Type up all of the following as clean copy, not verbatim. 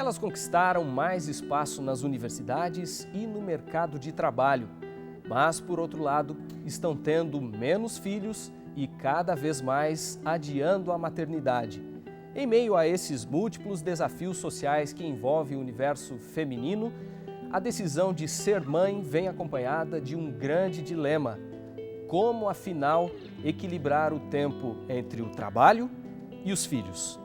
Elas conquistaram mais espaço nas universidades e no mercado de trabalho, mas, por outro lado, estão tendo menos filhos e cada vez mais adiando a maternidade. Em meio a esses múltiplos desafios sociais que envolvem o universo feminino, a decisão de ser mãe vem acompanhada de um grande dilema: como, afinal, equilibrar o tempo entre o trabalho e os filhos?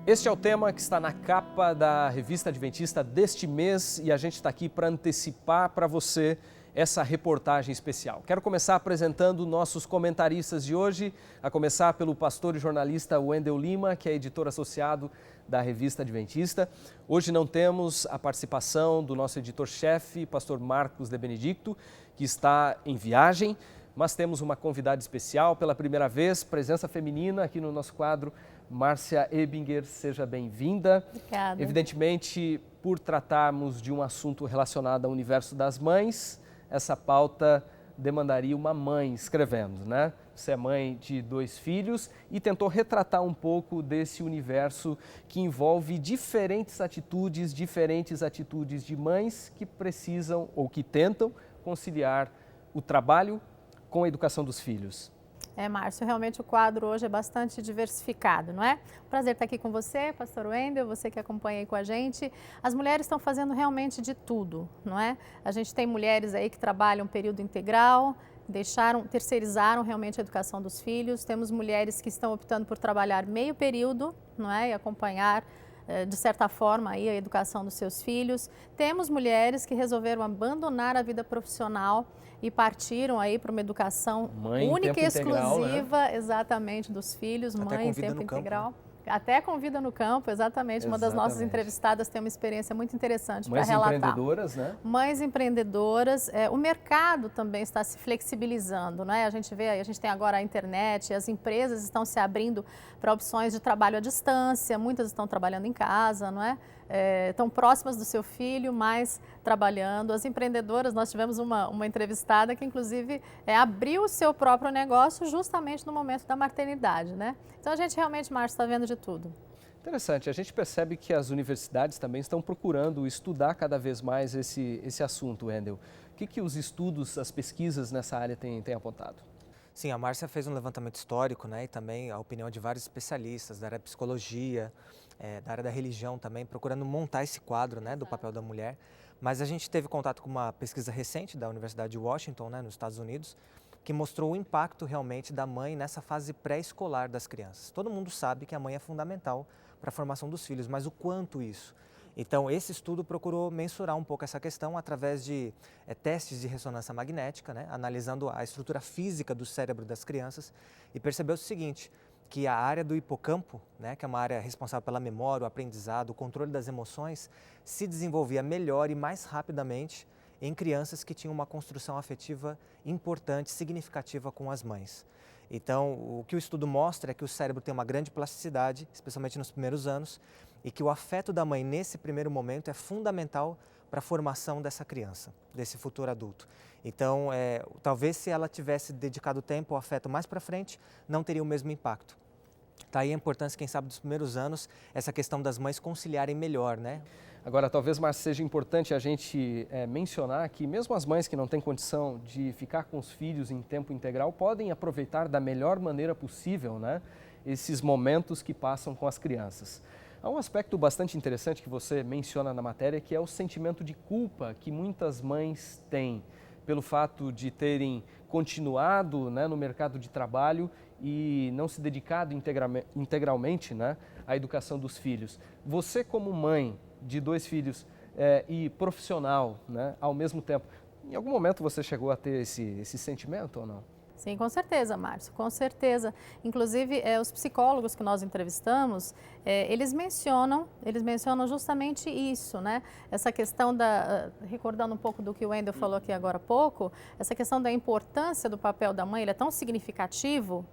Este é o tema que está na capa da Revista Adventista deste mês e a gente está aqui para antecipar para você essa reportagem especial. Quero começar apresentando nossos comentaristas de hoje, a começar pelo pastor e jornalista Wendel Lima, que é editor associado da Revista Adventista. Hoje não temos a participação do nosso editor-chefe, pastor Marcos de Benedicto, que está em viagem, mas temos uma convidada especial pela primeira vez, presença feminina aqui no nosso quadro. Márcia Ebinger, seja bem-vinda. Obrigada. Evidentemente, por tratarmos de um assunto relacionado ao universo das mães, essa pauta demandaria uma mãe escrevendo, né? Você é mãe de 2 filhos e tentou retratar um pouco desse universo que envolve diferentes atitudes de mães que precisam ou que tentam conciliar o trabalho com a educação dos filhos. Márcio, realmente o quadro hoje é bastante diversificado, não é? Prazer estar aqui com você, pastor Wendel, você que acompanha aí com a gente. As mulheres estão fazendo realmente de tudo, não é? A gente tem mulheres aí que trabalham período integral, terceirizaram realmente a educação dos filhos. Temos mulheres que estão optando por trabalhar meio período, não é? E acompanhar de certa forma aí a educação dos seus filhos. Temos mulheres que resolveram abandonar a vida profissional e partiram aí para uma educação única e exclusiva, né? Exatamente, dos filhos, mãe em tempo integral. Até com vida no campo, exatamente. Uma das nossas entrevistadas tem uma experiência muito interessante para relatar. Mães empreendedoras, né? Mães empreendedoras. O mercado também está se flexibilizando, né? A gente tem agora a internet, as empresas estão se abrindo para opções de trabalho à distância, muitas estão trabalhando em casa, não é? Estão próximas do seu filho, mas trabalhando. As empreendedoras, nós tivemos uma entrevistada que, inclusive, abriu o seu próprio negócio justamente no momento da maternidade, né? Então, a gente realmente, Márcio, está vendo de tudo. Interessante. A gente percebe que as universidades também estão procurando estudar cada vez mais esse assunto, Wendel. O que os estudos, as pesquisas nessa área têm apontado? Sim, a Márcia fez um levantamento histórico, né, e também a opinião de vários especialistas da área da psicologia, da área da religião também, procurando montar esse quadro, né, do papel da mulher. Mas a gente teve contato com uma pesquisa recente da Universidade de Washington, né, nos Estados Unidos, que mostrou o impacto realmente da mãe nessa fase pré-escolar das crianças. Todo mundo sabe que a mãe é fundamental para a formação dos filhos, mas o quanto isso? Então, esse estudo procurou mensurar um pouco essa questão através de testes de ressonância magnética, né, analisando a estrutura física do cérebro das crianças, e percebeu o seguinte, que a área do hipocampo, né, que é uma área responsável pela memória, o aprendizado, o controle das emoções, se desenvolvia melhor e mais rapidamente em crianças que tinham uma construção afetiva importante, significativa com as mães. Então, o que o estudo mostra é que o cérebro tem uma grande plasticidade, especialmente nos primeiros anos, e que o afeto da mãe nesse primeiro momento é fundamental para a formação dessa criança, desse futuro adulto. Então, talvez se ela tivesse dedicado tempo ao afeto mais para frente, não teria o mesmo impacto. Está aí a importância, quem sabe, dos primeiros anos, essa questão das mães conciliarem melhor, né? Agora, talvez, Márcio, seja importante a gente mencionar que mesmo as mães que não têm condição de ficar com os filhos em tempo integral podem aproveitar da melhor maneira possível, né, esses momentos que passam com as crianças. Há um aspecto bastante interessante que você menciona na matéria, que é o sentimento de culpa que muitas mães têm pelo fato de terem continuado, né, no mercado de trabalho e não se dedicado integralmente, né, à educação dos filhos. Você, como mãe de 2 filhos e profissional, né, ao mesmo tempo, em algum momento você chegou a ter esse sentimento ou não? Sim, com certeza, Márcio, com certeza. Inclusive, os psicólogos que nós entrevistamos, eles mencionam justamente isso, né? Essa questão recordando um pouco do que o Wendel falou aqui agora há pouco, essa questão da importância do papel da mãe, ele é tão significativo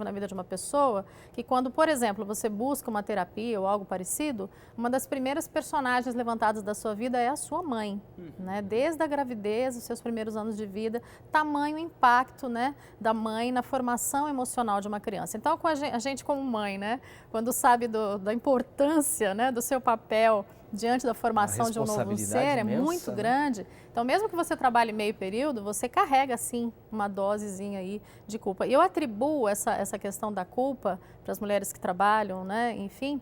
na vida de uma pessoa, que quando, por exemplo, você busca uma terapia ou algo parecido, uma das primeiras personagens levantadas da sua vida é a sua mãe, né? Desde a gravidez, os seus primeiros anos de vida, tamanho impacto, né, da mãe na formação emocional de uma criança. Então, a gente como mãe, né, quando sabe da importância, né, do seu papel diante da formação de um novo ser é muito grande. Então, mesmo que você trabalhe meio período, você carrega, sim, uma dosezinha aí de culpa. E eu atribuo essa questão da culpa para as mulheres que trabalham, né, enfim,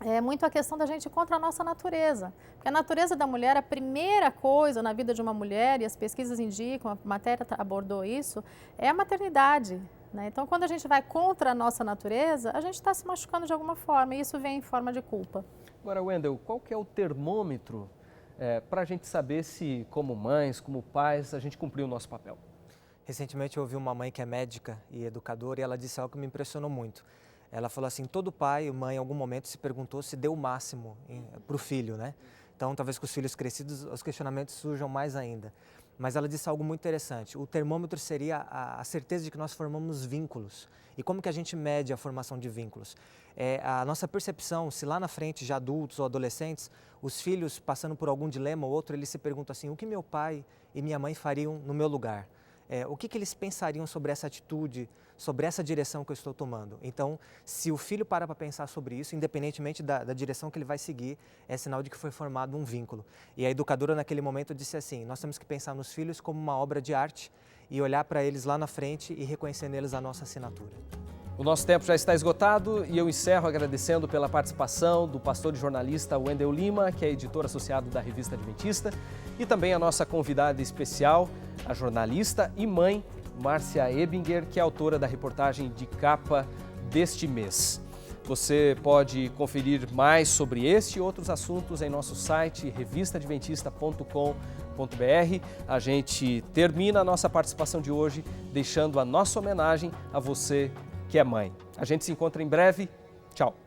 é muito a questão da gente ir contra a nossa natureza. Porque a natureza da mulher, a primeira coisa na vida de uma mulher, e as pesquisas indicam, a matéria abordou isso, é a maternidade. Né? Então, quando a gente vai contra a nossa natureza, a gente está se machucando de alguma forma, e isso vem em forma de culpa. Agora, Wendel, qual que é o termômetro para a gente saber se, como mães, como pais, a gente cumpriu o nosso papel? Recentemente eu ouvi uma mãe que é médica e educadora e ela disse algo que me impressionou muito. Ela falou assim, todo pai ou mãe em algum momento se perguntou se deu o máximo para o filho, né? Então, talvez com os filhos crescidos, os questionamentos surjam mais ainda. Mas ela disse algo muito interessante. O termômetro seria a certeza de que nós formamos vínculos. E como que a gente mede a formação de vínculos? A nossa percepção, se lá na frente, já adultos ou adolescentes, os filhos passando por algum dilema ou outro, eles se perguntam assim, o que meu pai e minha mãe fariam no meu lugar? O que eles pensariam sobre essa atitude, sobre essa direção que eu estou tomando? Então, se o filho para pensar sobre isso, independentemente da direção que ele vai seguir, é sinal de que foi formado um vínculo. E a educadora naquele momento disse assim, nós temos que pensar nos filhos como uma obra de arte e olhar para eles lá na frente e reconhecer neles a nossa assinatura. O nosso tempo já está esgotado e eu encerro agradecendo pela participação do pastor e jornalista Wendel Lima, que é editor associado da Revista Adventista, e também a nossa convidada especial, a jornalista e mãe Márcia Ebinger, que é autora da reportagem de capa deste mês. Você pode conferir mais sobre este e outros assuntos em nosso site revistaadventista.com.br. A gente termina a nossa participação de hoje deixando a nossa homenagem a você que é mãe. A gente se encontra em breve. Tchau!